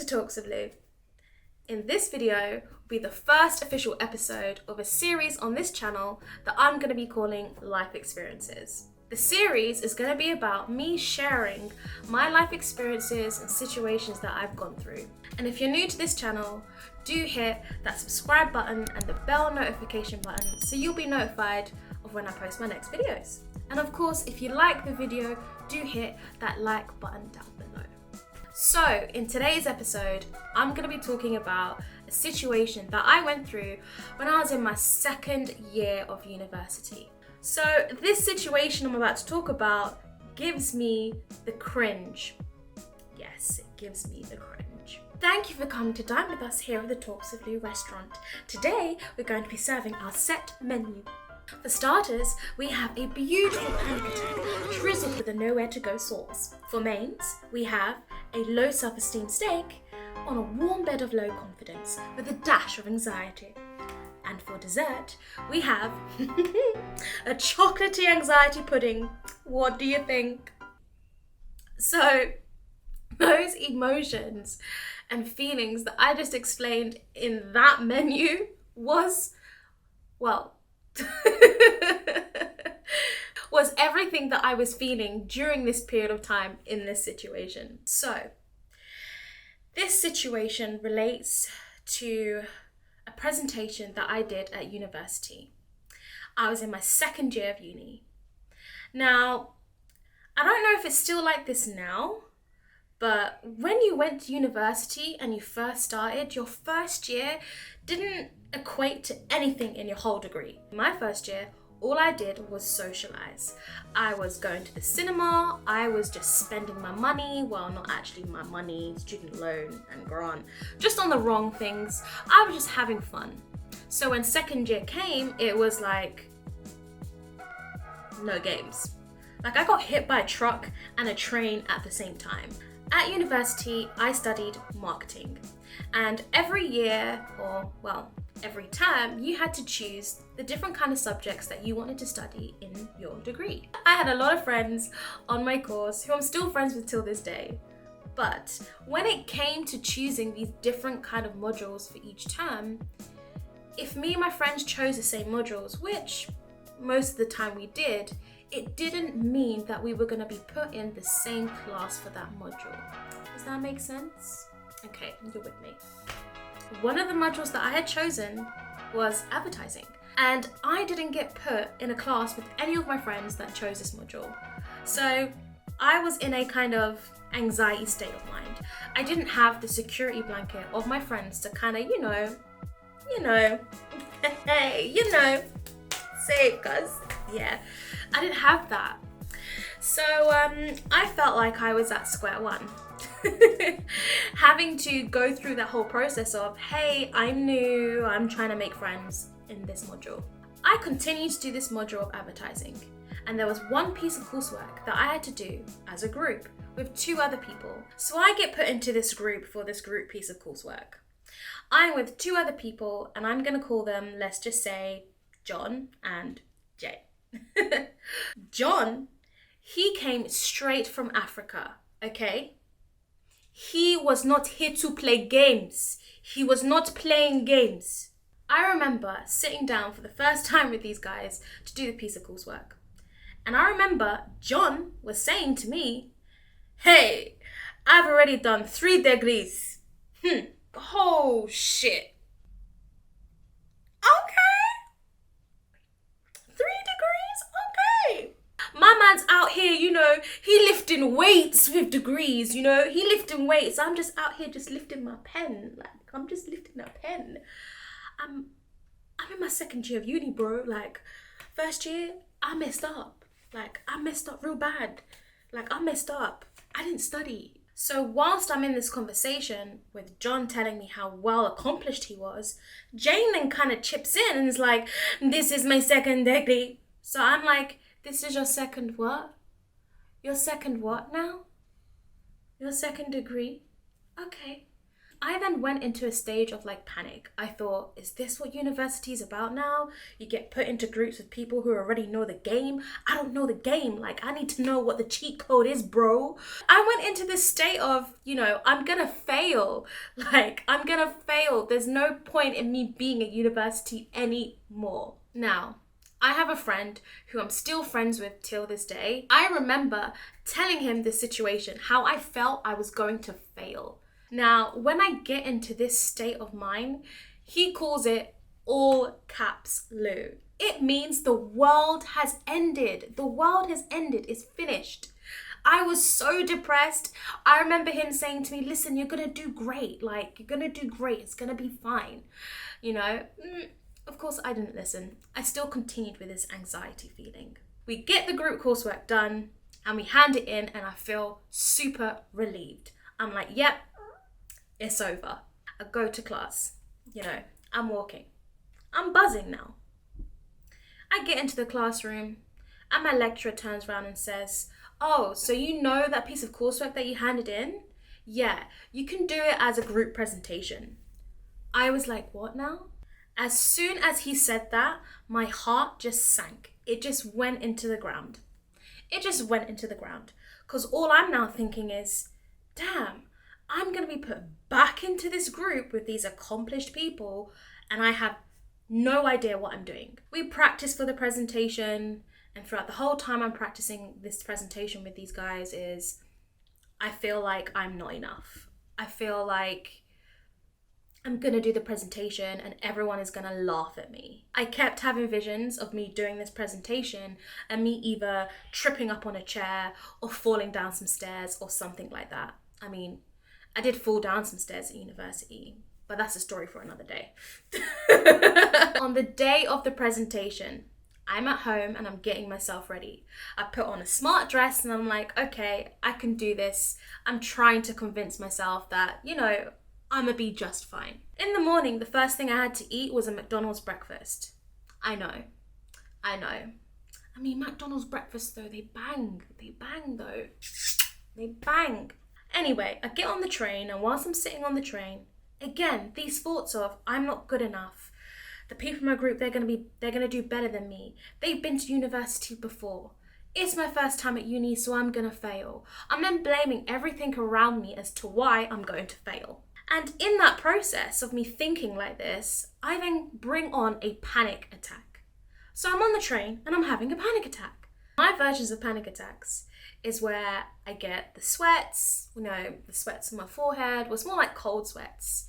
to Talks with Lou. In this video will be the first official episode of a series on this channel that I'm going to be calling Life Experiences. The series is going to be about me sharing my life experiences and situations that I've gone through. And if you're new to this channel, do hit that subscribe button and the bell notification button so you'll be notified of when I post my next videos. And of course, if you like the video, do hit that like button down below. So in today's episode, I'm going to be talking about a situation that I went through when I was in my second year of university. So this situation I'm about to talk about gives me the cringe. Yes, it gives me the cringe. Thank you for coming to dine with us here at the TalksWithLou restaurant. Today, we're going to be serving our set menu. For starters, we have a beautiful pancake drizzled with a nowhere to go sauce. For mains, we have a low self-esteem steak on a warm bed of low confidence with a dash of anxiety. And for dessert, we have a chocolatey anxiety pudding. What do you think? So, those emotions and feelings that I just explained in that menu was everything that I was feeling during this period of time in this situation. So, this situation relates to a presentation that I did at university. I was in my second year of uni. Now, I don't know if it's still like this now, but when you went to university and you first started, your first year didn't equate to anything in your whole degree. My first year, all I did was socialize. I was going to the cinema, I was just spending my money, well, not actually my money, student loan and grant, just on the wrong things. I was just having fun. So when second year came, it was like, no games. Like I got hit by a truck and a train at the same time. At university, I studied marketing. And every year, or well, every term, you had to choose the different kind of subjects that you wanted to study in your degree. I had a lot of friends on my course who I'm still friends with till this day. But when it came to choosing these different kind of modules for each term, if me and my friends chose the same modules, which most of the time we did, it didn't mean that we were going to be put in the same class for that module. Does that make sense? Okay, you're with me. One of the modules that I had chosen was advertising, and I didn't get put in a class with any of my friends that chose this module. So I was in a kind of anxiety state of mind. I didn't have the security blanket of my friends to kind of, say it, cuz. Yeah, I didn't have that. So I felt like I was at square one. Having to go through that whole process of, hey, I'm new, I'm trying to make friends in this module. I continued to do this module of advertising, and there was one piece of coursework that I had to do as a group with two other people. So I get put into this group for this group piece of coursework. I'm with two other people, and I'm going to call them, let's just say, John and Jay. John, he came straight from Africa, okay? He was not here to play games. He was not playing games. I remember sitting down for the first time with these guys to do the piece of coursework. And I remember John was saying to me, hey, I've already done 3 degrees. Oh, shit. Okay. 3 degrees? Okay. My man's out here, he lifting weights with degrees, he lifting weights. I'm just out here just lifting my pen. Like, I'm just lifting a pen. I'm in my second year of uni, bro. Like, first year, I messed up. Like, I messed up real bad. Like, I messed up. I didn't study. So whilst I'm in this conversation with John telling me how well accomplished he was, Jane then kind of chips in and is like, this is my second degree. So I'm like, this is your second what? Your second what now? Your second degree? Okay. I then went into a stage of like panic. I thought, is this what university is about now? You get put into groups with people who already know the game. I don't know the game. Like, I need to know what the cheat code is, bro. I went into this state of, I'm gonna fail. Like, I'm gonna fail. There's no point in me being at university anymore. Now, I have a friend who I'm still friends with till this day. I remember telling him this situation, how I felt I was going to fail. Now, when I get into this state of mind, he calls it all caps Lou. It means the world has ended. The world has ended. It's finished. I was so depressed. I remember him saying to me, listen, you're going to do great. Like, you're going to do great. It's going to be fine. Of course, I didn't listen. I still continued with this anxiety feeling. We get the group coursework done and we hand it in and I feel super relieved. I'm like, yep, it's over. I go to class. I'm walking. I'm buzzing now. I get into the classroom and my lecturer turns around and says, oh, so you know that piece of coursework that you handed in? Yeah, you can do it as a group presentation. I was like, what now? As soon as he said that, my heart just sank. It just went into the ground. Because all I'm now thinking is, damn, I'm going to be put back into this group with these accomplished people and I have no idea what I'm doing. We practiced for the presentation and throughout the whole time I'm practicing this presentation with these guys I feel like I'm not enough. I feel like I'm going to do the presentation and everyone is going to laugh at me. I kept having visions of me doing this presentation and me either tripping up on a chair or falling down some stairs or something like that. I mean, I did fall down some stairs at university, but that's a story for another day. On the day of the presentation, I'm at home and I'm getting myself ready. I put on a smart dress and I'm like, okay, I can do this. I'm trying to convince myself that, I'm gonna be just fine. In the morning, the first thing I had to eat was a McDonald's breakfast. I know. I mean, McDonald's breakfast though, they bang though. They bang. Anyway, I get on the train and whilst I'm sitting on the train, again, these thoughts of, I'm not good enough. The people in my group, they're gonna do better than me. They've been to university before. It's my first time at uni, so I'm gonna fail. I'm then blaming everything around me as to why I'm going to fail. And in that process of me thinking like this, I then bring on a panic attack. So I'm on the train and I'm having a panic attack. My versions of panic attacks is where I get the sweats, the sweats on my forehead. Well, it's more like cold sweats.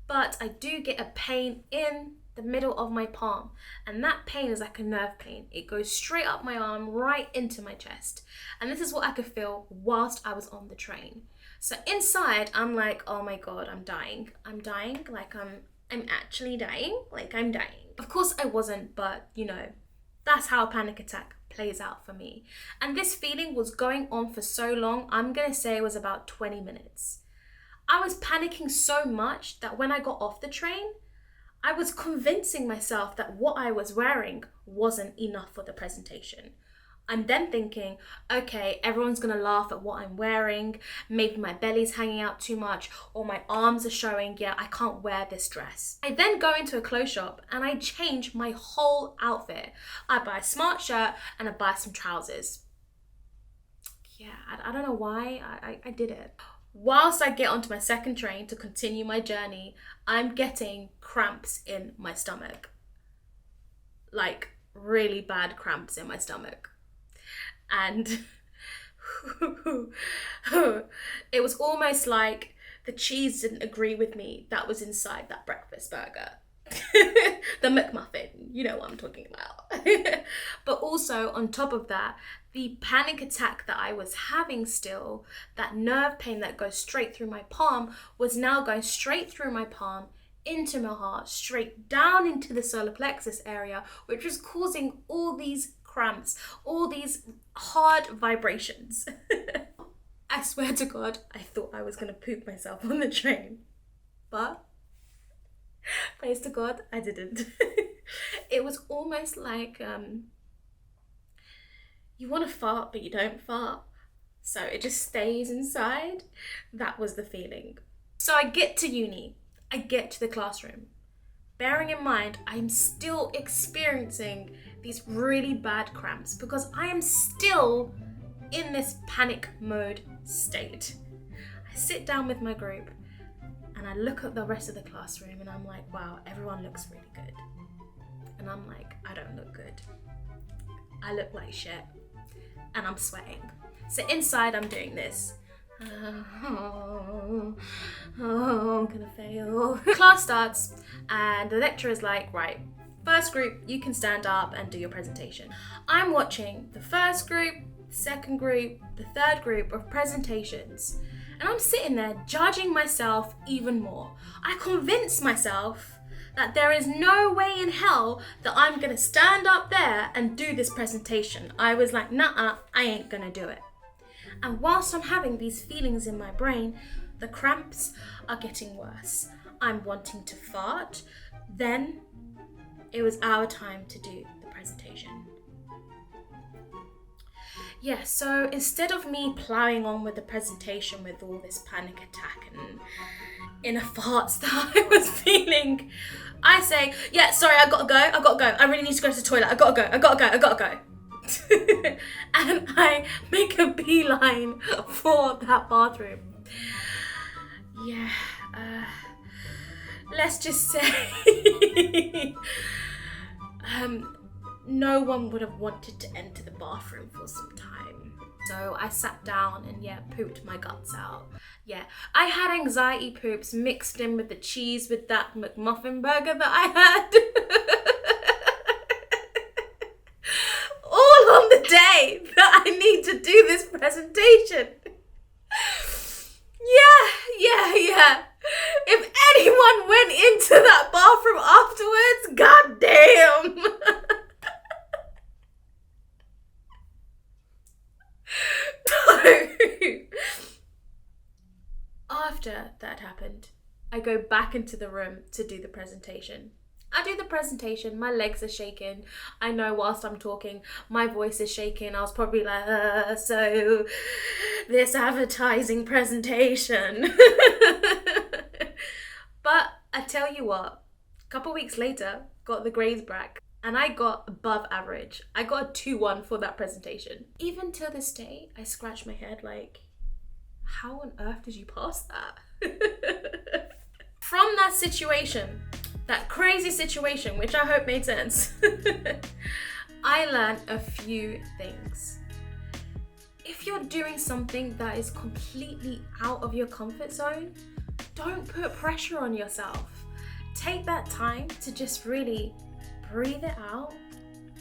But I do get a pain in the middle of my palm. And that pain is like a nerve pain. It goes straight up my arm, right into my chest. And this is what I could feel whilst I was on the train. So inside, I'm like, oh my God, I'm dying. Like I'm actually dying. Like I'm dying. Of course I wasn't, but that's how a panic attack plays out for me. And this feeling was going on for so long, I'm gonna say it was about 20 minutes. I was panicking so much that when I got off the train, I was convincing myself that what I was wearing wasn't enough for the presentation. I'm then thinking, okay, everyone's gonna laugh at what I'm wearing. Maybe my belly's hanging out too much or my arms are showing. Yeah, I can't wear this dress. I then go into a clothes shop and I change my whole outfit. I buy a smart shirt and I buy some trousers. Yeah, I don't know why I did it. Whilst I get onto my second train to continue my journey, I'm getting cramps in my stomach. Like really bad cramps in my stomach. And it was almost like the cheese didn't agree with me that was inside that breakfast burger. The McMuffin, you know what I'm talking about. But also on top of that, the panic attack that I was having still, that nerve pain that goes straight through my palm, was now going straight through my palm, into my heart, straight down into the solar plexus area, which was causing all these cramps, all these hard vibrations. I swear to God, I thought I was gonna poop myself on the train. But, praise to God, I didn't. It was almost like, you want to fart, but you don't fart. So it just stays inside. That was the feeling. So I get to uni, I get to the classroom. Bearing in mind, I'm still experiencing these really bad cramps because I am still in this panic mode state. I sit down with my group and I look at the rest of the classroom and I'm like, wow, everyone looks really good. And I'm like, I don't look good. I look like shit. And I'm sweating. So inside I'm doing this. I'm gonna fail. Class starts and the lecturer is like, right, first group, you can stand up and do your presentation. I'm watching the first group, second group, the third group of presentations, and I'm sitting there judging myself even more. I convince myself that there is no way in hell that I'm gonna stand up there and do this presentation. I was like, nah, I ain't gonna do it. And whilst I'm having these feelings in my brain, the cramps are getting worse. I'm wanting to fart. Then it was our time to do the presentation. Yeah, so instead of me plowing on with the presentation with all this panic attack and inner farts that I was feeling, I say, yeah, sorry, I gotta go. I really need to go to the toilet. I gotta go. And I make a beeline for that bathroom. Yeah, let's just say no one would have wanted to enter the bathroom for some time. So I sat down and pooped my guts out. Yeah, I had anxiety poops mixed in with the cheese with that McMuffin burger that I had. On the day that I need to do this presentation. Yeah. If anyone went into that bathroom afterwards, goddamn. After that happened, I go back into the room to do the presentation. I do the presentation, my legs are shaking. I know whilst I'm talking, my voice is shaking. I was probably like, so this advertising presentation. But I tell you what, a couple weeks later, got the grades back and I got above average. I got a 2-1 for that presentation. Even till this day, I scratch my head like, how on earth did you pass that? From that situation, that crazy situation, which I hope made sense, I learned a few things. If you're doing something that is completely out of your comfort zone, don't put pressure on yourself. Take that time to just really breathe it out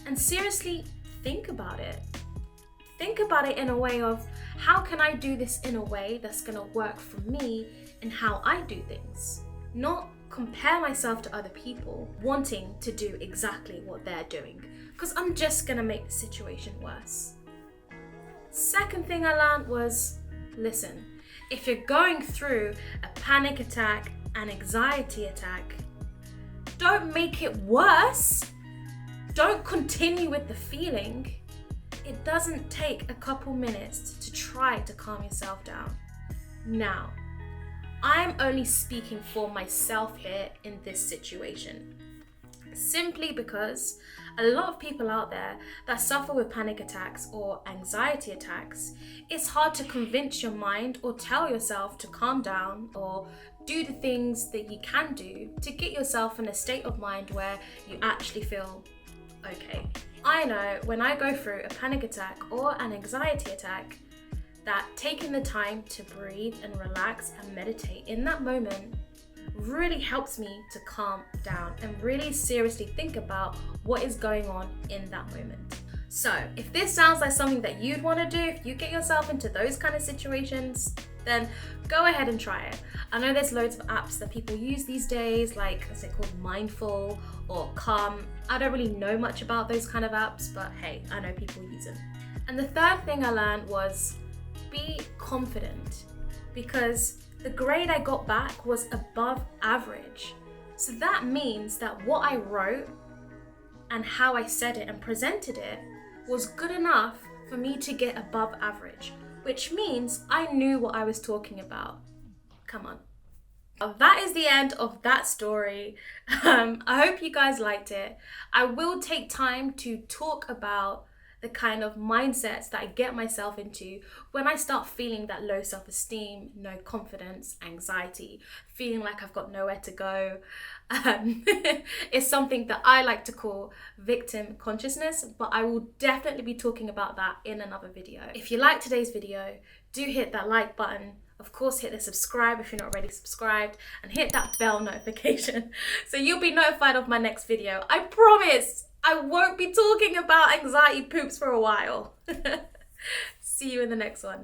and seriously think about it. Think about it in a way of, how can I do this in a way that's gonna work for me and how I do things? Not compare myself to other people wanting to do exactly what they're doing, because I'm just gonna make the situation worse. Second thing I learned was, listen, if you're going through a panic attack, an anxiety attack, don't make it worse. Don't continue with the feeling. It doesn't take a couple minutes to try to calm yourself down. Now, I'm only speaking for myself here in this situation, simply because a lot of people out there that suffer with panic attacks or anxiety attacks, it's hard to convince your mind or tell yourself to calm down or do the things that you can do to get yourself in a state of mind where you actually feel okay. I know when I go through a panic attack or an anxiety attack, that taking the time to breathe and relax and meditate in that moment really helps me to calm down and really seriously think about what is going on in that moment. So if this sounds like something that you'd want to do, if you get yourself into those kind of situations, then go ahead and try it. I know there's loads of apps that people use these days, like what's it called, Mindful or Calm. I don't really know much about those kind of apps, but hey, I know people use them. And the third thing I learned was be confident, because the grade I got back was above average. So that means that what I wrote and how I said it and presented it was good enough for me to get above average, which means I knew what I was talking about. Come on, That is the end of that story. I hope you guys liked it. I will take time to talk about the kind of mindsets that I get myself into when I start feeling that low self-esteem, no confidence, anxiety, feeling like I've got nowhere to go. It's something that I like to call victim consciousness, but I will definitely be talking about that in another video. If you like today's video, do hit that like button. Of course, hit the subscribe if you're not already subscribed, and hit that bell notification so you'll be notified of my next video. I promise I won't be talking about anxiety poops for a while. See you in the next one.